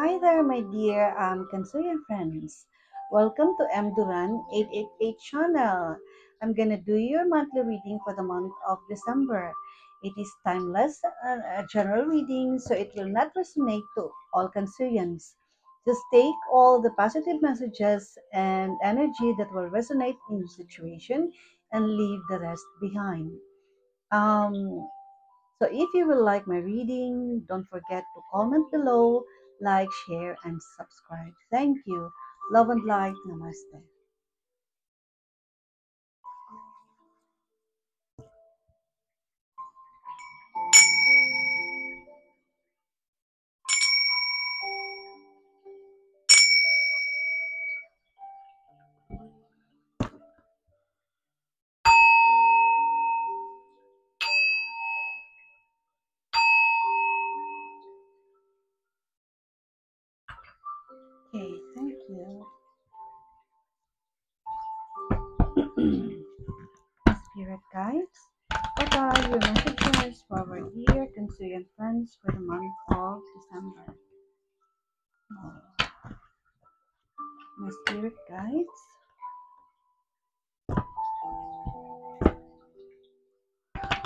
Hi there, my dear Kansuyan friends. Welcome to M. Duran 888 channel. I'm gonna do your monthly reading for the month of December. It is timeless, a general reading, so it will not resonate to all Kansuyans. Just take all the positive messages and energy that will resonate in your situation and leave the rest behind. Um, so if you will like my reading, don't forget to comment below, like, share, and subscribe. Thank you. Love and light. Namaste. Okay, thank you. Spirit guides, what are your messages for our dear Kansuyan friends for the month of December? Oh, my spirit guides,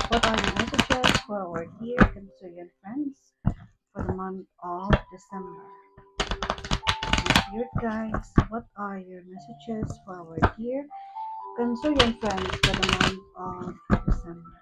what are your messages for our dear Kansuyan friends for the month of December? Spirit guides, what are your messages for our dear Kansuyan friends for the month of December?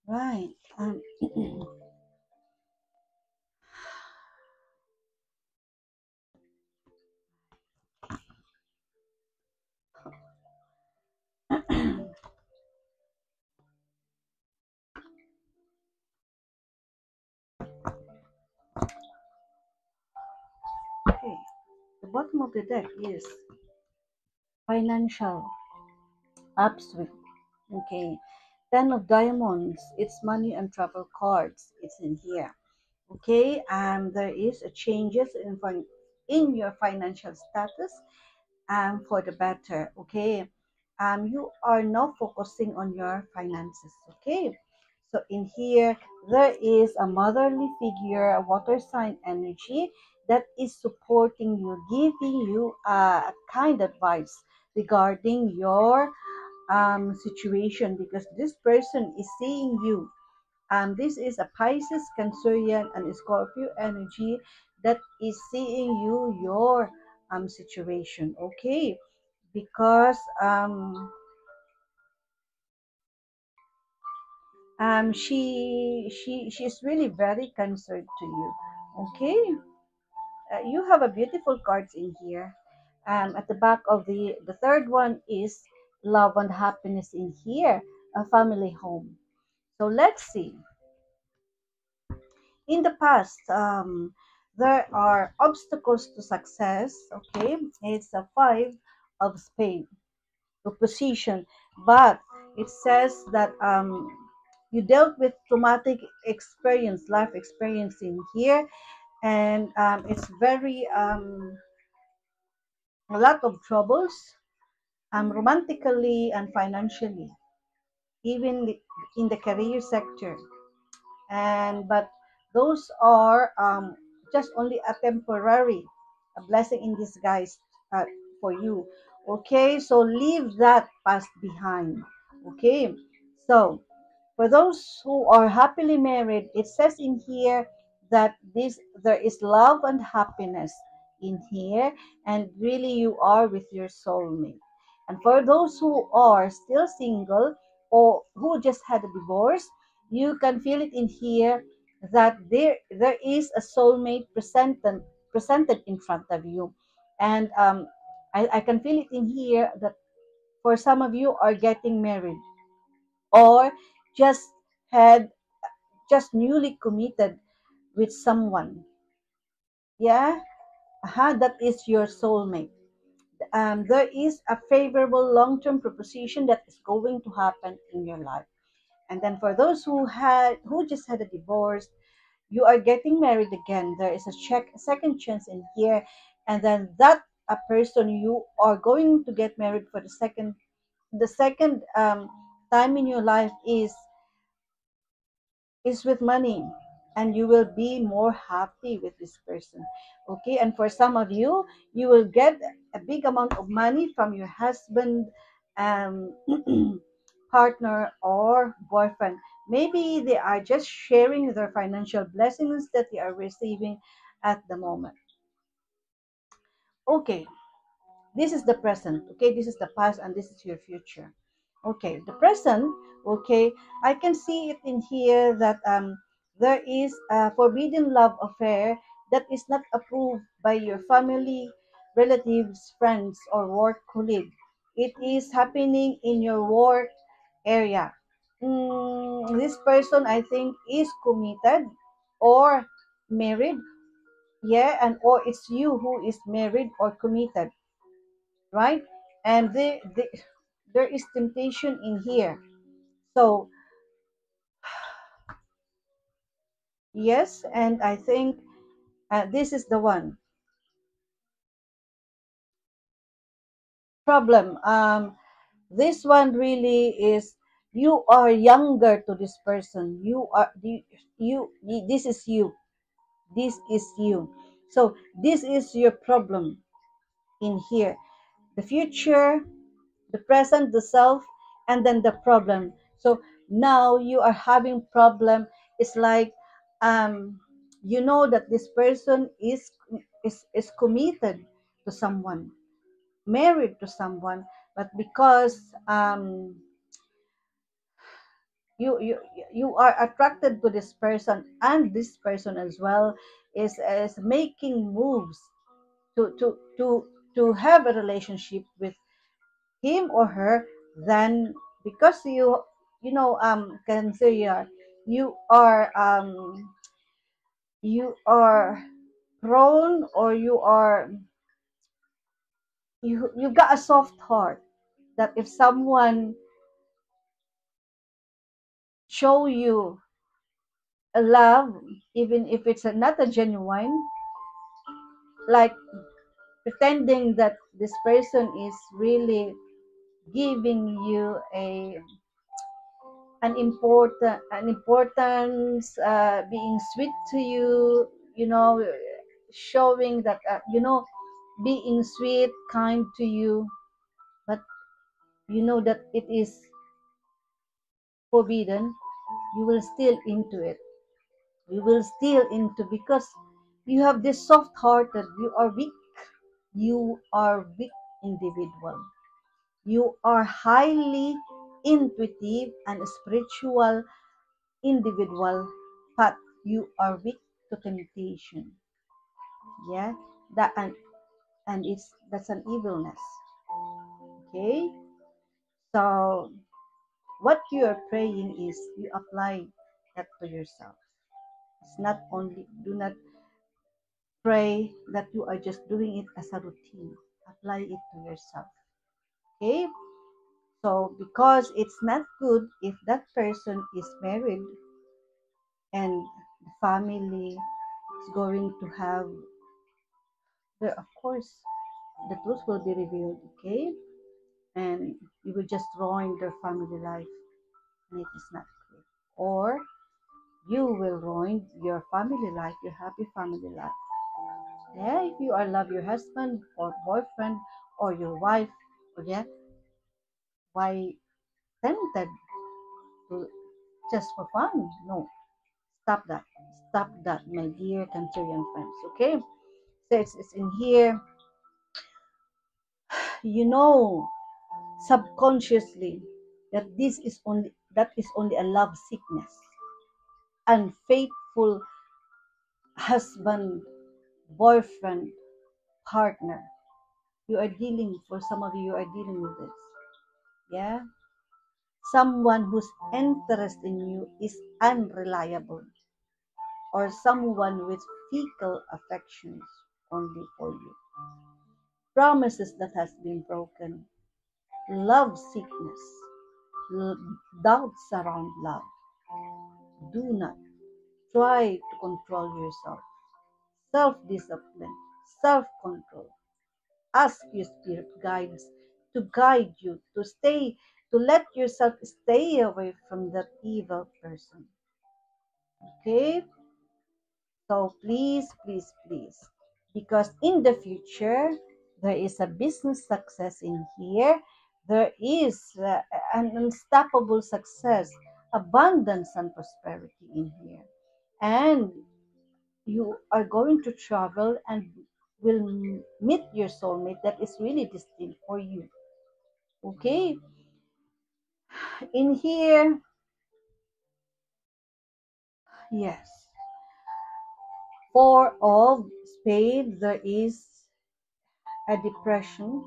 Right. Okay. The bottom of the deck is financial upswing. Okay. Ten of diamonds. It's money and travel cards. It's in here. Okay. There is a changes in your financial status for the better. Okay. You are now focusing on your finances. Okay. So in here, there is a motherly figure, a water sign energy that is supporting you, giving you a kind advice regarding your situation, because this person is seeing you. This is a Pisces, Cancerian, and Scorpio energy that is seeing you, your situation. Okay, because she's really very concerned to you. Okay, you have a beautiful cards in here. At the back of the third one is love and happiness in here, a family home. So let's see. In the past, there are obstacles to success. Okay, it's a five of spade opposition, but it says that you dealt with traumatic experience, life experience in here, and it's very a lot of troubles, romantically and financially, even in the career sector. And but those are just only a temporary, a blessing in disguise uh, for you. Okay, so leave that past behind. Okay, so For those who are happily married, it says in here that this there is love and happiness in here, and really you are with your soulmate. And for those who are still single or who just had a divorce, you can feel it in here that there is a soulmate presented in front of you. And I can feel it in here that for some of you are getting married or just had just newly committed with someone. Yeah, that is your soulmate. There is a favorable long-term proposition that is going to happen in your life. And then for those who just had a divorce, you are getting married again. There is a second chance in here, and then that a person you are going to get married for the second time in your life is with money, and you will be more happy with this person. Okay, and for some of you, you will get a big amount of money from your husband, um, partner or boyfriend. Maybe they are just sharing their financial blessings that they are receiving at the moment. Okay, this is the present. Okay, this is the past, and this is your future. Okay, the present. Okay, I can see it in here that there is a forbidden love affair that is not approved by your family, relatives, friends, or work colleague. It is happening in your work area. This person, I think, is committed or married. Yeah, and or it's you who is married or committed, right? And there is temptation in here. So yes, and I think this is the one problem. This one really is you are younger to this person. This is you. This is you. So this is your problem in here. The future, the present, the self, and then the problem. So now you are having problem. It's like you know that this person is committed to someone, married to someone, but because you you are attracted to this person, and this person as well is making moves to have a relationship with him or her, then because Cancer, you are prone, or you got a soft heart that if someone show you a love, even if it's not a genuine, like pretending that this person is really giving you an importance, being sweet to you, showing that being sweet, kind to you, but you know that it is forbidden, you will still into it. You will still into, because you have this soft hearted, you are weak individual. You are highly intuitive and spiritual individual, but you are weak to temptation. Yeah, that and that's an evilness. Okay, so what you are praying is you apply that to yourself. It's not only, do not pray that you are just doing it as a routine. Apply it to yourself. Okay, so because it's not good if that person is married and the family is going to have of course the truth will be revealed. Okay, and you will just ruin their family life, and it is not good. Or you will ruin your family life, your happy family life. Yeah, if you are love your husband or boyfriend or your wife, or yeah, why tempted to just for fun. No, stop that. Stop that, my dear Cancerian friends. Okay, so it's in here. You know subconsciously that is only a love sickness, unfaithful husband, boyfriend, partner. You are dealing, for some of you are dealing with this. Yeah, someone whose interest in you is unreliable, or someone with fickle affections only for you. Promises that has been broken, love sickness, doubts around love. Do not try to control yourself. Self-discipline, self-control. Ask your spirit guides to guide you, to let yourself stay away from that evil person. Okay? So please, please, please. Because in the future, there is a business success in here. There is an unstoppable success, abundance, and prosperity in here. And you are going to travel and will meet your soulmate that is really destined for you. Okay, in here, yes, four of spades, there is a depression,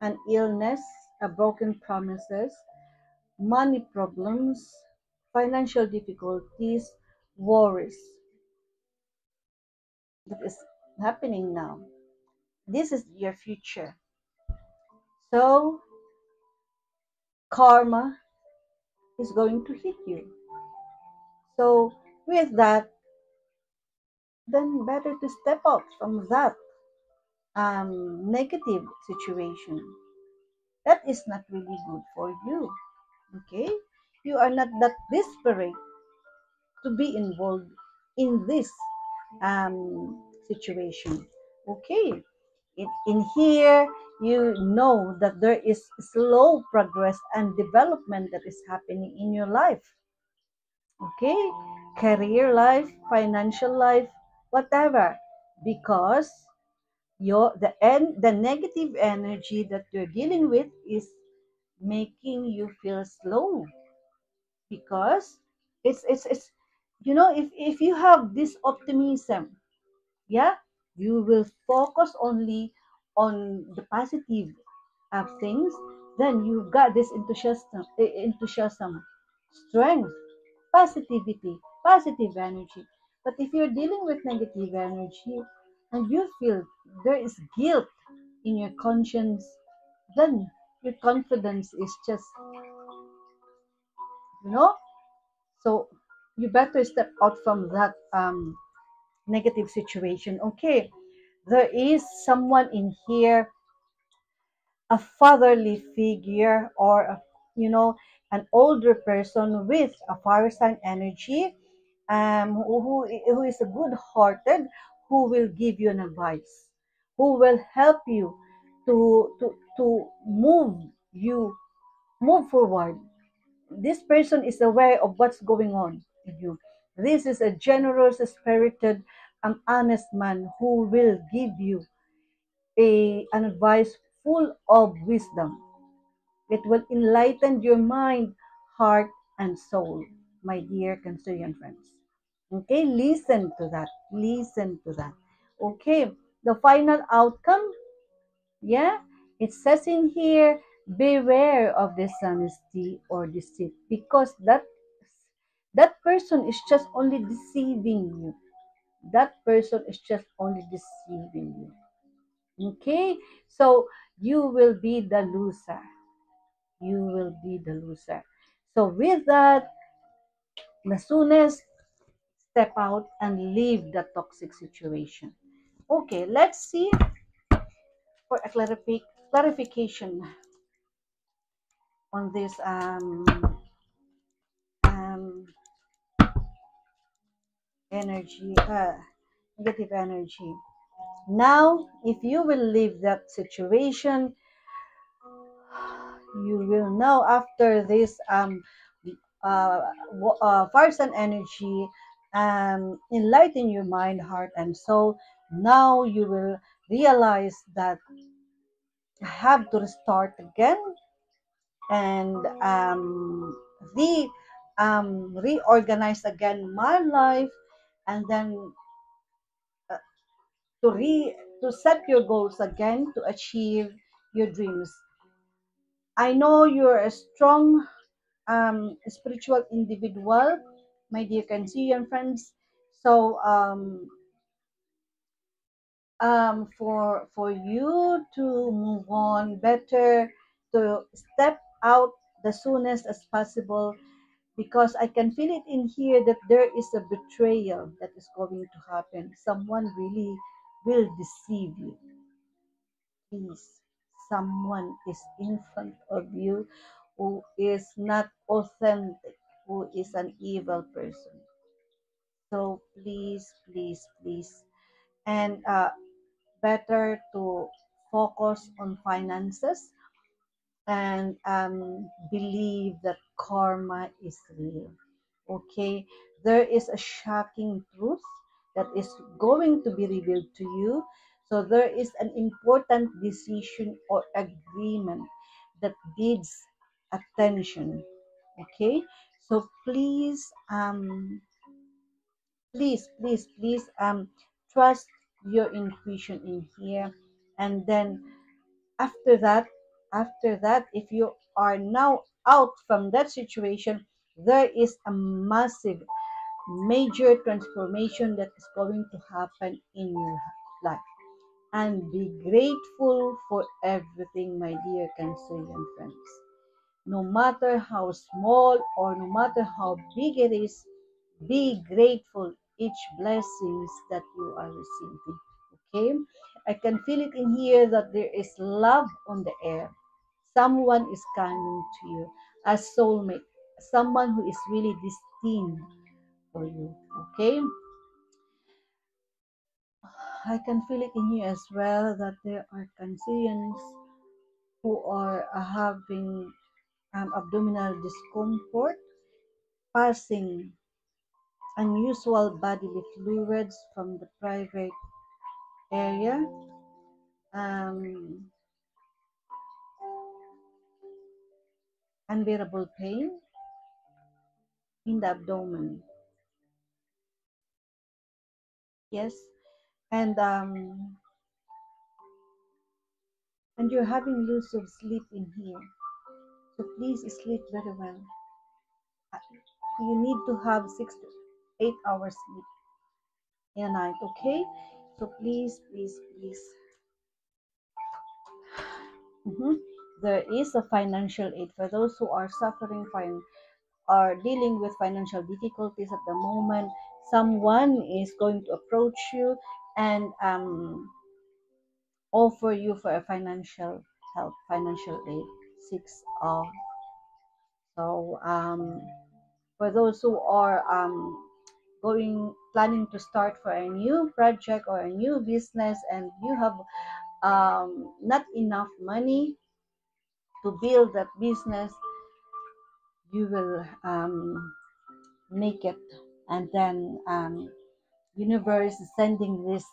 an illness, a broken promises, money problems, financial difficulties, worries that is happening now. This is your future. So karma is going to hit you. So with that, then better to step out from that negative situation. That is not really good for you. Okay? You are not that desperate to be involved in this situation. Okay? In here, you know that there is slow progress and development that is happening in your life. Okay, career life, financial life, whatever, because the negative energy that you're dealing with is making you feel slow, because it's if you have this optimism, yeah, you will focus only on the positive of things, then you've got this enthusiasm, strength, positivity, positive energy. But if you're dealing with negative energy and you feel there is guilt in your conscience, then your confidence is just, you know, so you better step out from that negative situation. Okay, there is someone in here, a fatherly figure, or an older person with a fire sign energy, who is a good hearted, who will give you an advice, who will help you to move forward. This person is aware of what's going on with you. This is a generous, spirited, honest man who will give you an advice full of wisdom. It will enlighten your mind, heart, and soul, my dear Cancerian friends. Okay, listen to that. Listen to that. Okay, the final outcome, yeah, it says in here, beware of dishonesty or deceit, because that person is just only deceiving you. That person is just only deceiving you. Okay, so you will be the loser. You will be the loser. So with that, the soonest, step out and leave the toxic situation. Okay, let's see for a clarification on this um, energy, negative energy. Now, if you will leave that situation, you will know after this uh, fires an energy, enlighten your mind, heart, and soul. Now you will realize that I have to restart again and re reorganize again my life, and then uh, to set your goals again to achieve your dreams. I know you're a strong spiritual individual, my dear Kansian friends. So for you to move on better, to step out the soonest as possible, because I can feel it in here that there is a betrayal that is going to happen. Someone really will deceive you. Please, someone is in front of you who is not authentic, who is an evil person. So please, please, please, and better to focus on finances and believe that karma is real. Okay, there is a shocking truth that is going to be revealed to you. So there is an important decision or agreement that needs attention. Okay, so please, please, trust your intuition in here, and then after that, if you are now out from that situation, there is a massive major transformation that is going to happen in your life. And be grateful for everything, my dear Cancerian friends. No matter how small or no matter how big it is, be grateful each blessings that you are receiving. Okay? I can feel it in here that there is love on the air. Someone is coming to you, a soulmate, someone who is really destined for you. Okay? I can feel it in here as well that there are Cancerians who are having abdominal discomfort, passing unusual bodily fluids from the private area, um, unbearable pain in the abdomen. Yes, and you're having loss of sleep in here. So please sleep very well. Uh, You need to have 6 to 8 hours sleep in a night. Okay, so please, please, please. Mhm. There is a financial aid for those who are suffering are dealing with financial difficulties at the moment. Someone is going to approach you and offer you for a financial help, financial aid. Six of so for those who are planning to start for a new project or a new business, and you have not enough money to build that business, you will make it, and then universe is sending this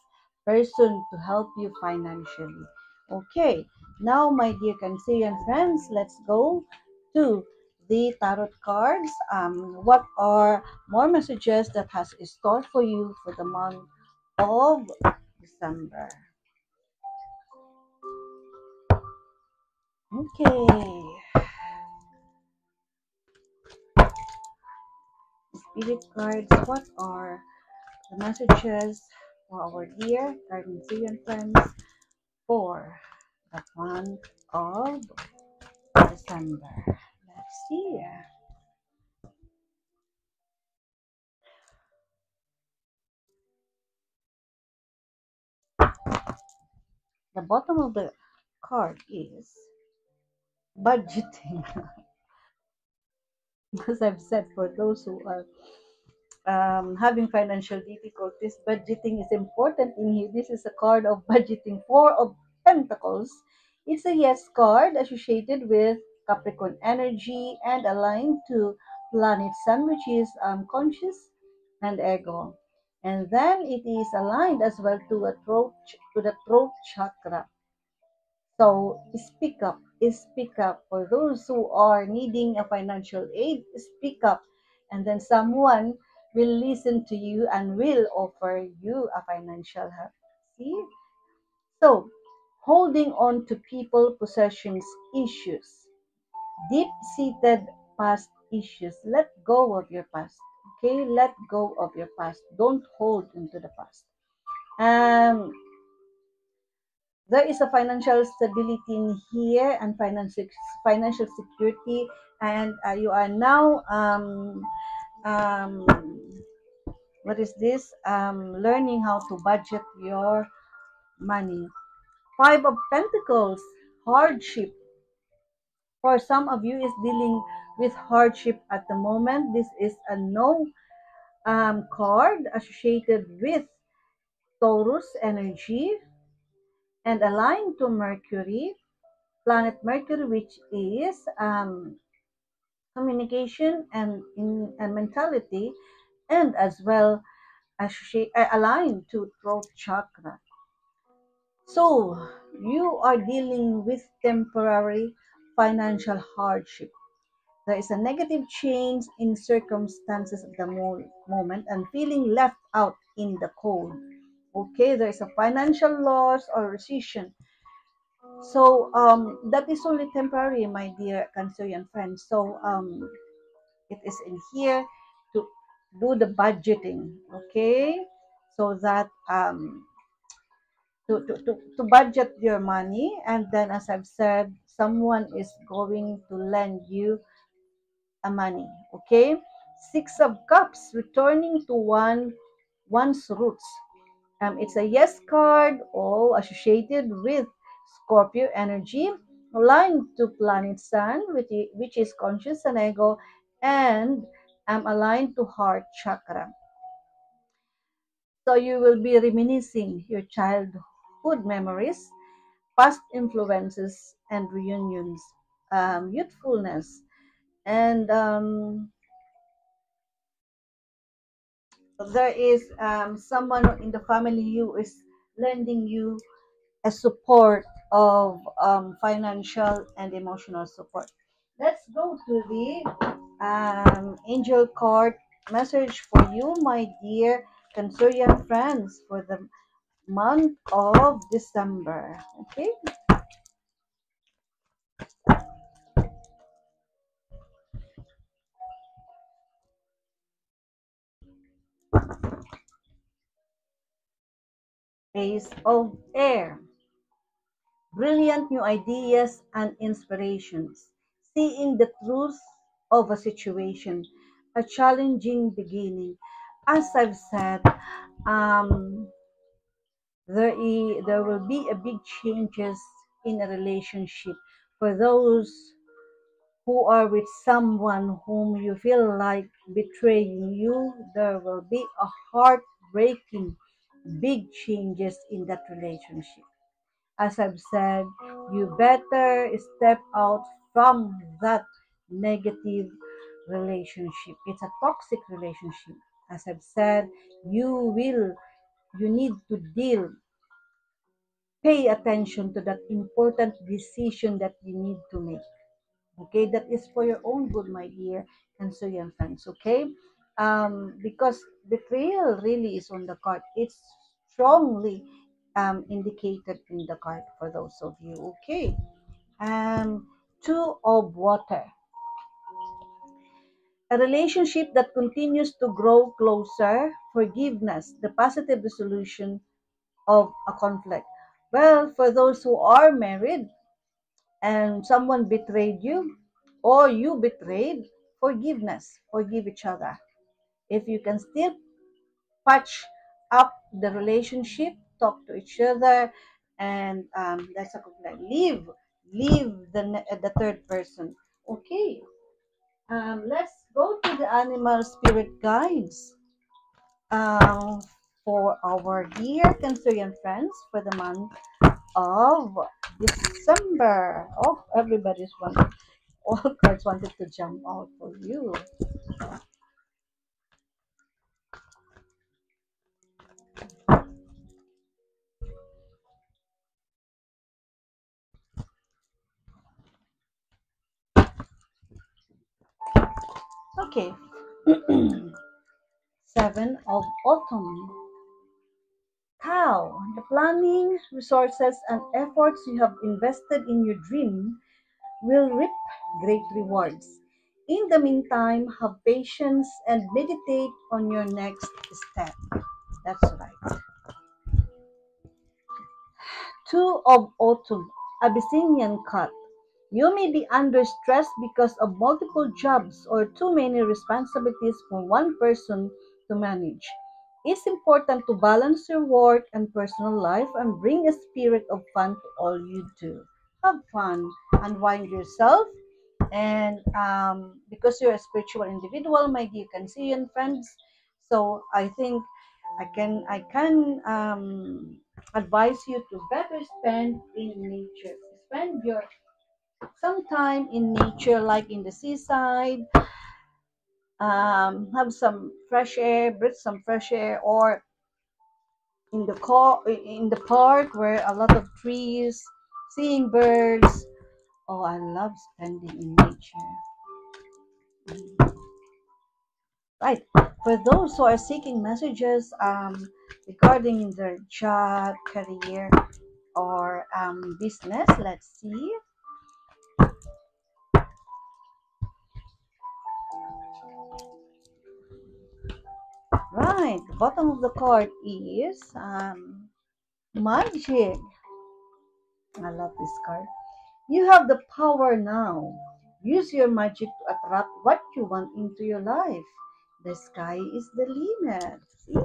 person to help you financially. Okay, now my dear Cancerian friends, let's go to the tarot cards. What are more messages that has in store for you for the month of December? Okay, spirit cards, what are the messages for our dear Cancerian friends for the month of December? Let's see. The bottom of the card is budgeting. As I've said, for those who are having financial difficulties, budgeting is important in here. This is a card of budgeting, Four of Pentacles. It's a yes card associated with Capricorn energy and aligned to planet sun, which is conscious and ego. And then it is aligned as well to the throat chakra. So speak up for those who are needing a financial aid, speak up, and then someone will listen to you and will offer you a financial help. See? So, holding on to people, possessions, issues, deep-seated past issues. Let go of your past. Okay, let go of your past. Don't hold into the past. Um, there is a financial stability in here and financial security, and you are now um, what is this? Learning how to budget your money. Five of Pentacles, hardship. For some of you is dealing with hardship at the moment. This is a no card associated with Taurus energy and aligned to Mercury, planet Mercury, which is communication and in and mentality, and as well aligned to throat chakra. So you are dealing with temporary financial hardship. There is a negative change in circumstances at the moment and feeling left out in the cold. Okay, there is a financial loss or recession. So that is only temporary, my dear Cancerian friends. So it is in here to do the budgeting, okay? So that to budget your money, and then as I've said, someone is going to lend you a money, okay? Six of Cups, returning to one's roots. It's a yes card, or associated with Scorpio energy, aligned to planet Sun, which is conscious and ego, and aligned to heart chakra. So you will be reminiscing your childhood memories, past influences and reunions, youthfulness, and there is someone in the family who is lending you a support of financial and emotional support. Let's go to the angel card message for you, my dear Cancerian friends, for the month of December. Okay, Ace of Air. Brilliant new ideas and inspirations. Seeing the truth of a situation. A challenging beginning. As I've said, um, there will be a big changes in a relationship for those who are with someone whom you feel like betraying you. There will be a heartbreaking big changes in that relationship. As I've said, you better step out from that negative relationship. It's a toxic relationship. As I've said, you need to pay attention to that important decision that you need to make. Okay, that is for your own good, my dear Cancerian friends. Okay, because betrayal really is on the card. It's strongly indicated in the card for those of you. Okay, two of water, a relationship that continues to grow closer, forgiveness, the positive resolution of a conflict. Well, for those who are married and someone betrayed you or you betrayed, forgiveness, forgive each other. If you can still patch up the relationship, talk to each other, and that's a complaint. Leave the third person. Okay, let's go to the animal spirit guides um, for our dear Cancerian friends for the month of December. Oh, everybody's wonderful. All cards wanted to jump out for you. Okay. Seven of Autumn. Cow. The planning, resources, and efforts you have invested in your dream will reap great rewards. In the meantime, have patience and meditate on your next step. That's right. Two of Autumn, Abyssinian cat. You may be under stress because of multiple jobs or too many responsibilities for one person to manage. It's important to balance your work and personal life and bring a spirit of fun to all you do. Have fun, unwind yourself, and because you're a spiritual individual, my dear Cancerian friends, so I think I can advise you to better spend in nature. Spend your some time in nature, like in the seaside. Have some fresh air, breathe some fresh air, or in the park where a lot of trees, seeing birds. Oh, I love spending in nature. Right. For those who are seeking messages regarding their job, career, or business, let's see. Right. The bottom of the card is magic. I love this card. You have the power now. Use your magic to attract what you want into your life. The sky is the limit. See?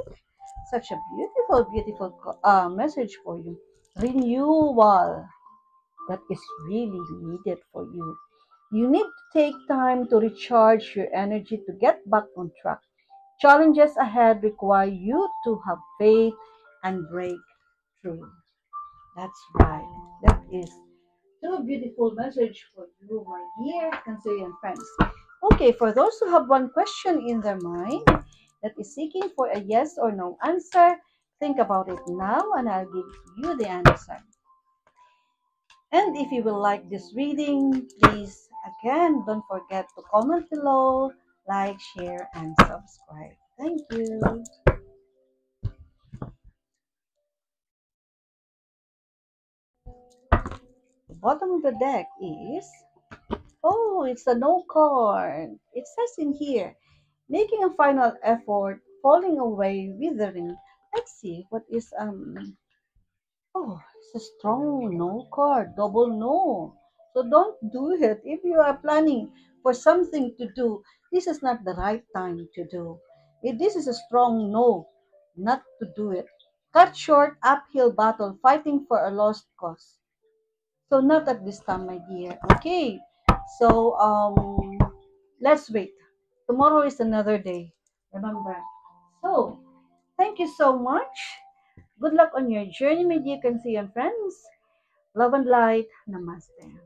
Such a beautiful, beautiful message for you. Renewal. That is really needed for you. You need to take time to recharge your energy to get back on track. Challenges ahead require you to have faith and break through. That's right. That is so beautiful message for you, my dear Cancerian friends. Okay, for those who have one question in their mind that is seeking for a yes or no answer, think about it now and I'll give you the answer. And if you will like this reading, please again don't forget to comment below, like, share, and subscribe. Thank you. The bottom of the deck is, oh, it's a no card. It says in here, making a final effort, falling away, withering. Let's see what is oh, it's a strong no card, double no. So don't do it. If you are planning for something to do, this is not the right time to do. If this is a strong no, not to do it. Cut short uphill battle fighting for a lost cause. So not at this time, my dear. Okay. So let's wait. Tomorrow is another day. Remember. So thank you so much. Good luck on your journey, my dear Kansiyan friends. Love and light. Namaste.